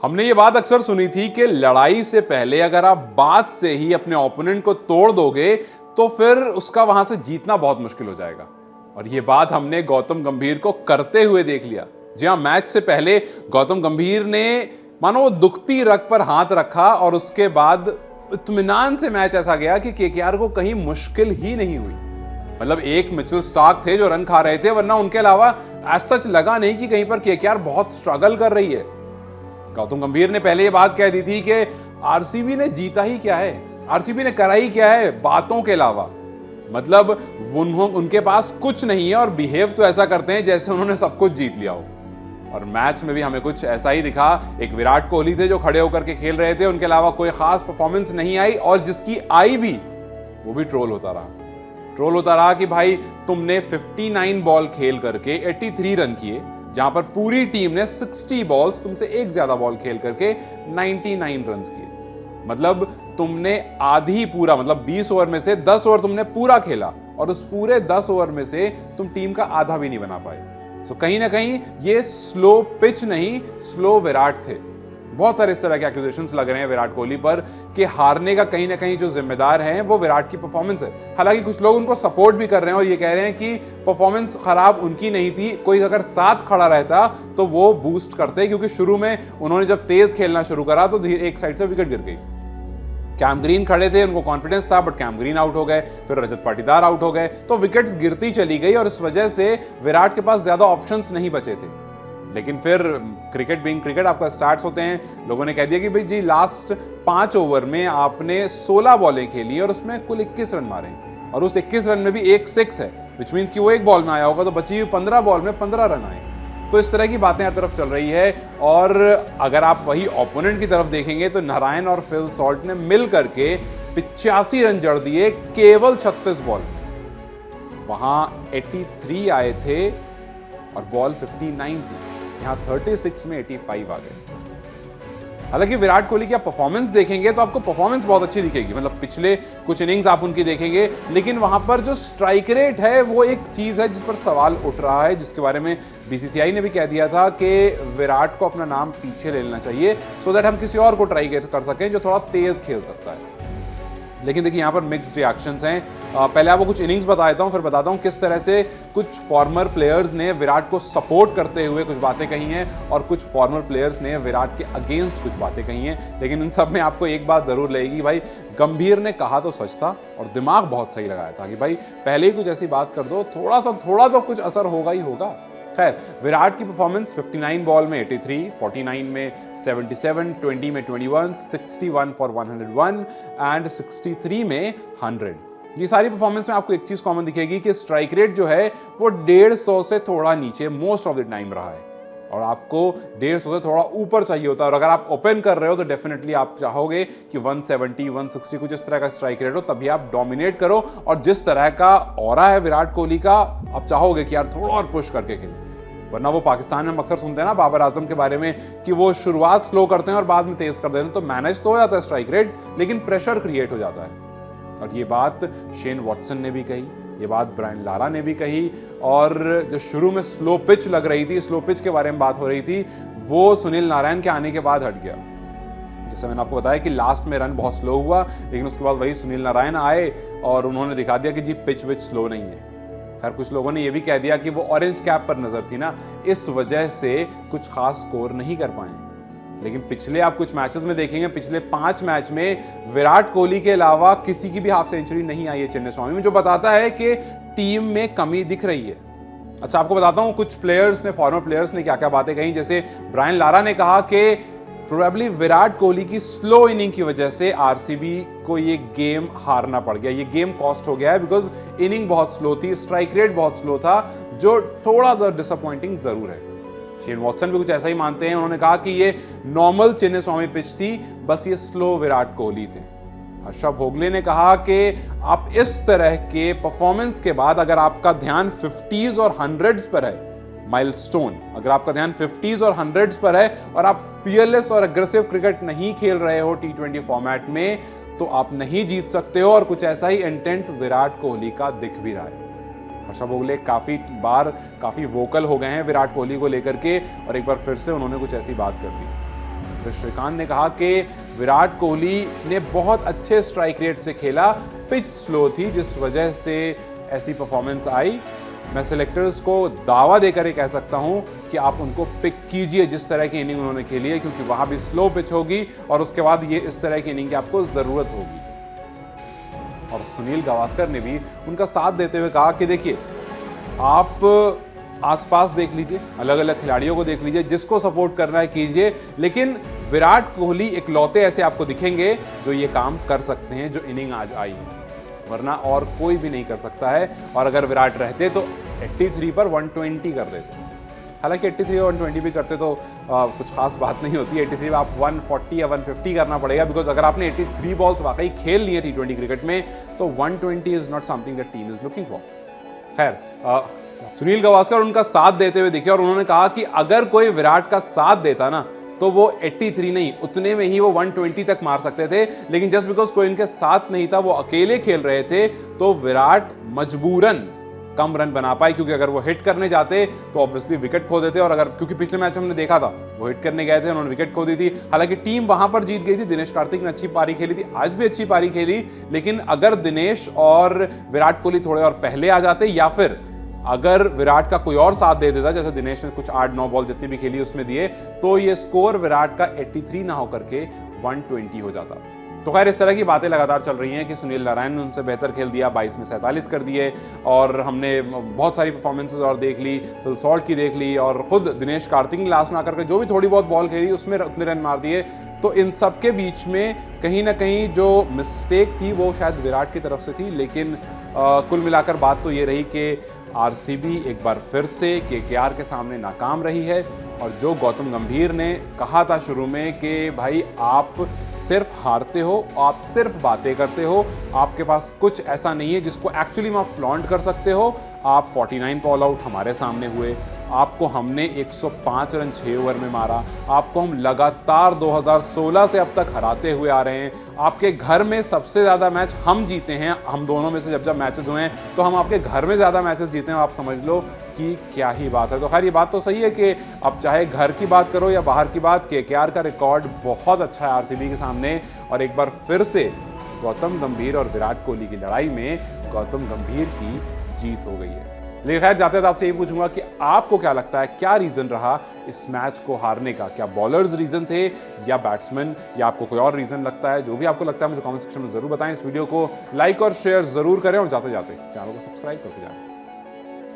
हमने ये बात अक्सर सुनी थी कि लड़ाई से पहले अगर आप बात से ही अपने ओपोनेंट को तोड़ दोगे तो फिर उसका वहां से जीतना बहुत मुश्किल हो जाएगा। और ये बात हमने गौतम गंभीर को करते हुए देख लिया। जी हाँ, मैच से पहले गौतम गंभीर ने मानो वो दुखती रग पर हाथ रखा और उसके बाद इत्मीनान से मैच ऐसा गया कि केकेआर को कहीं मुश्किल ही नहीं हुई। मतलब एक मिचेल स्टार्क थे जो रन खा रहे थे, वरना उनके अलावा एज सच लगा नहीं कि कहीं पर केकेआर बहुत स्ट्रगल कर रही है। गौतम गंभीर ने पहले ये बात कह दी थी कि आरसीबी ने जीता ही क्या है, आरसीबी ने करा ही क्या है बातों के अलावा। मतलब उनके पास कुछ नहीं है और बिहेव तो ऐसा करते हैं जैसे उन्होंने सब कुछ जीत लिया हो। और मैच में भी हमें कुछ ऐसा ही दिखा। एक विराट कोहली थे जो खड़े होकर के खेल रहे थे, उनके अलावा कोई खास परफॉर्मेंस नहीं आई, और जिसकी आई भी वो भी ट्रोल होता रहा कि भाई तुमने 59 बॉल खेल करके 83 रन किए, जहां पर पूरी टीम ने 60 बॉल्स तुमसे एक ज्यादा बॉल खेल करके 99 रन किए। मतलब तुमने आधी पूरा, मतलब 20 ओवर में से 10 ओवर तुमने पूरा खेला और उस पूरे 10 ओवर में से तुम टीम का आधा भी नहीं बना पाए। तो कहीं ना कहीं ये स्लो पिच नहीं, स्लो विराट थे। बहुत सारे इस तरह के एक्यूजेशंस लग रहे हैं विराट कोहली पर कि हारने का कहीं ना कहीं जो जिम्मेदार है वो विराट की परफॉर्मेंस है। हालांकि कुछ लोग उनको सपोर्ट भी कर रहे हैं और ये कह रहे हैं कि परफॉर्मेंस खराब उनकी नहीं थी, कोई अगर साथ खड़ा रहता तो वो बूस्ट करते, क्योंकि शुरू में उन्होंने जब तेज खेलना शुरू करा तो एक साइड से विकेट गिर गई। कैम ग्रीन खड़े थे, उनको कॉन्फिडेंस था, बट कैम ग्रीन आउट हो गए, फिर रजत पाटीदार आउट हो गए, तो विकेट्स गिरती चली गई और इस वजह से विराट के पास ज्यादा ऑप्शंस नहीं बचे थे। लेकिन फिर क्रिकेट बीइंग क्रिकेट, आपका स्टार्ट्स होते हैं। लोगों ने कह दिया कि भाई जी लास्ट 5 ओवर में आपने 16 बॉलें खेली और उसमें कुल 21 रन मारे, और उस 21 रन में भी एक 6 है, विच मीन्स कि वो एक बॉल में आया होगा, तो बची हुई 15 बॉल में 15 रन आए। तो इस तरह की बातें हर तरफ चल रही है। और अगर आप वही ओपोनेंट की तरफ देखेंगे तो नारायण और फिल सॉल्ट ने मिल करके 85 रन जड़ दिए केवल 36 बॉल। वहां 83 आए थे और बॉल 59 थी, यहां 36 में 85 आ गए। हालांकि विराट कोहली की आप परफॉर्मेंस देखेंगे तो आपको परफॉर्मेंस बहुत अच्छी दिखेगी, मतलब पिछले कुछ इनिंग्स आप उनकी देखेंगे, लेकिन वहां पर जो स्ट्राइक रेट है वो एक चीज है जिस पर सवाल उठ रहा है, जिसके बारे में बीसीसीआई ने भी कह दिया था कि विराट को अपना नाम पीछे ले लेना चाहिए सो दैट हम किसी और को ट्राई कर सकें जो थोड़ा तेज खेल सकता है। लेकिन देखिए यहाँ पर मिक्स्ड रिएक्शंस हैं। पहले आपको कुछ इनिंग्स बता देता हूँ, फिर बताता हूँ किस तरह से कुछ फॉर्मर प्लेयर्स ने विराट को सपोर्ट करते हुए कुछ बातें कही हैं और कुछ फॉर्मर प्लेयर्स ने विराट के अगेंस्ट कुछ बातें कही हैं। लेकिन इन सब में आपको एक बात जरूर लगेगी, भाई गंभीर ने कहा तो सच था और दिमाग बहुत सही लगाया था कि भाई पहले ही कुछ ऐसी बात कर दो, थोड़ा तो कुछ असर होगा ही होगा। खैर, विराट की परफॉर्मेंस 59 बॉल में 83, 49 में 77, 20 में 21, 61 फॉर 101 एंड 63 में 100। ये सारी परफॉर्मेंस में आपको एक चीज कॉमन दिखेगी कि स्ट्राइक रेट जो है वो 150 से थोड़ा नीचे मोस्ट ऑफ द टाइम रहा है, और आपको 150 से थोड़ा ऊपर चाहिए होता है। और अगर आप ओपन कर रहे हो तो डेफिनेटली आप चाहोगे कि 170, 160 कुछ इस तरह का स्ट्राइक रेट हो, तभी आप डोमिनेट करो। और जिस तरह का ऑरा है विराट कोहली का, आप चाहोगे कि यार थोड़ा और पुश करके खेलें। वरना वो पाकिस्तान में हम अक्सर सुनते हैं ना बाबर आजम के बारे में कि वो शुरुआत स्लो करते हैं और बाद में तेज कर देते हैं, तो मैनेज तो हो जाता है स्ट्राइक रेट, लेकिन प्रेशर क्रिएट हो जाता है। और ये बात शेन वॉटसन ने भी कही, ये बात ब्रायन लारा ने भी कही, और जो शुरू में स्लो पिच लग रही थी, स्लो पिच के बारे में बात हो रही थी, वो सुनील नारायण के आने के बाद हट गया। जैसे मैंने आपको बताया कि लास्ट में रन बहुत स्लो हुआ, लेकिन उसके बाद वही सुनील नारायण आए और उन्होंने दिखा दिया कि जी पिच विच स्लो नहीं है। खैर, कुछ लोगों ने यह भी कह दिया कि वो ऑरेंज कैप पर नजर थी ना, इस वजह से कुछ खास स्कोर नहीं कर पाए। लेकिन पिछले आप कुछ मैचेस में देखेंगे, पिछले 5 मैच में विराट कोहली के अलावा किसी की भी हाफ सेंचुरी नहीं आई है चेन्नई स्वामी में, जो बताता है कि टीम में कमी दिख रही है। अच्छा, आपको बताता हूं कुछ प्लेयर्स ने, फॉर्मर प्लेयर्स ने क्या क्या बातें कही। जैसे ब्रायन लारा ने कहा कि प्रोबेबली विराट कोहली की स्लो इनिंग की वजह से आरसीबी को ये गेम हारना पड़ गया, ये गेम कॉस्ट हो गया है, बिकॉज इनिंग बहुत स्लो थी, स्ट्राइक रेट बहुत स्लो था, जो थोड़ा सा डिसअपॉइंटिंग जरूर है। शेन वॉटसन भी कुछ ऐसा ही मानते हैं। उन्होंने कहा कि ये नॉर्मल चेन्नई स्वामी पिच थी, बस ये स्लो विराट कोहली थे। हर्षा भोगले ने कहा कि आप इस तरह के परफॉर्मेंस के बाद अगर आपका ध्यान 50s और 100s पर है, माइलस्टोन, अगर आपका ध्यान 50s और 100s पर है और आप फियरलेस और अग्रेसिव क्रिकेट नहीं खेल रहे हो T20 फॉर्मेट में, तो आप नहीं जीत सकते हो। और कुछ ऐसा ही इंटेंट विराट कोहली का दिख भी रहा है। हर्षा भोगले काफी वोकल हो गए हैं विराट कोहली को लेकर के, और एक बार फिर से उन्होंने कुछ ऐसी बात कर दी। फिर श्रीकांत ने कहा कि विराट कोहली ने बहुत अच्छे स्ट्राइक रेट से खेला, पिच स्लो थी जिस वजह से ऐसी परफॉर्मेंस आई। मैं सिलेक्टर्स को दावा देकर कह सकता हूं कि आप उनको पिक कीजिए जिस तरह की इनिंग उन्होंने खेली है, क्योंकि वहां भी स्लो पिच होगी और उसके बाद ये इस तरह की इनिंग की आपको जरूरत होगी। और सुनील गावस्कर ने भी उनका साथ देते हुए कहा कि देखिए, आप आसपास देख लीजिए, अलग अलग खिलाड़ियों को देख लीजिए, जिसको सपोर्ट करना है कीजिए, लेकिन विराट कोहली इकलौते ऐसे आपको दिखेंगे जो ये काम कर सकते हैं जो इनिंग आज आई है, वरना और कोई भी नहीं कर सकता है। और अगर विराट रहते तो 83 पर 120 कर देते। हालांकि 83 और 120 भी करते तो कुछ खास बात नहीं होती। 83 में आप 140 या 150 करना पड़ेगा, बिकॉज अगर आपने 83 बॉल्स वाकई खेल ली है T20 क्रिकेट में तो 120 is not something that team is looking for. खैर, सुनील गावस्कर उनका साथ देते हुए दिखे और उन्होंने कहा कि अगर कोई विराट का साथ देता ना तो वो 83 नहीं, उतने में ही वो 120 तक मार सकते थे, लेकिन जस्ट बिकॉज कोई इनके साथ नहीं था, वो अकेले खेल रहे थे, तो विराट मजबूरन कम रन बना पाए, क्योंकि अगर वो हिट करने जाते तो ऑब्वियसली विकेट खो देते। और अगर, क्योंकि पिछले मैच में हमने देखा था वो हिट करने गए थे, उन्होंने विकेट खो दी थी। हालांकि टीम वहां पर जीत गई थी, दिनेश कार्तिक ने अच्छी पारी खेली थी, आज भी अच्छी पारी खेली, लेकिन अगर दिनेश और विराट कोहली थोड़े और पहले आ जाते, या फिर अगर विराट का कोई और साथ दे देता, जैसे दिनेश ने कुछ 8-9 बॉल जितनी भी खेली उसमें दिए, तो ये स्कोर विराट का 83 ना होकर के 120 हो जाता। तो खैर, इस तरह की बातें लगातार चल रही हैं कि सुनील नारायण ने उनसे बेहतर खेल दिया, 22 में 47 कर दिए, और हमने बहुत सारी परफॉर्मेंसेज और देख ली, फिल सॉल्ट की देख ली, और खुद दिनेश कार्तिक ने लास्ट में आकर के जो भी थोड़ी बहुत बॉल खेली उसमें उतने रन मार दिए। तो इन सब के बीच में कहीं ना कहीं जो मिस्टेक थी वो शायद विराट की तरफ से थी, लेकिन कुल मिलाकर बात तो ये रही कि आरसीबी एक बार फिर से केकेआर के सामने नाकाम रही है। और जो गौतम गंभीर ने कहा था शुरू में कि भाई आप सिर्फ हारते हो, आप सिर्फ बातें करते हो, आपके पास कुछ ऐसा नहीं है जिसको एक्चुअली में आप फ्लॉन्ट कर सकते हो। आप 49 पे ऑल आउट हमारे सामने हुए, आपको हमने 105 रन 6 ओवर में मारा, आपको हम लगातार 2016 से अब तक हराते हुए आ रहे हैं, आपके घर में सबसे ज़्यादा मैच हम जीते हैं, हम दोनों में से जब जब मैचेस हुए हैं तो हम आपके घर में ज़्यादा मैचेस जीते हैं। आप समझ लो कि क्या ही बात है। तो खैर, ये बात तो सही है कि अब चाहे घर की बात करो या बाहर की बात, केकेआर का रिकॉर्ड बहुत अच्छा है आरसीबी के सामने, और एक बार फिर से गौतम गंभीर और विराट कोहली की लड़ाई में गौतम गंभीर की जीत हो गई है। लेकिन खैर, जाते थे आपसे यही पूछूंगा कि आपको क्या लगता है, क्या रीजन रहा इस मैच को हारने का? क्या बॉलर्स रीजन थे या बैट्समैन, या आपको कोई और रीजन लगता है? जो भी आपको लगता है मुझे कमेंट सेक्शन में जरूर बताएं। इस वीडियो को लाइक और शेयर जरूर करें, और जाते जाते चैनल को सब्सक्राइब करके जाएं।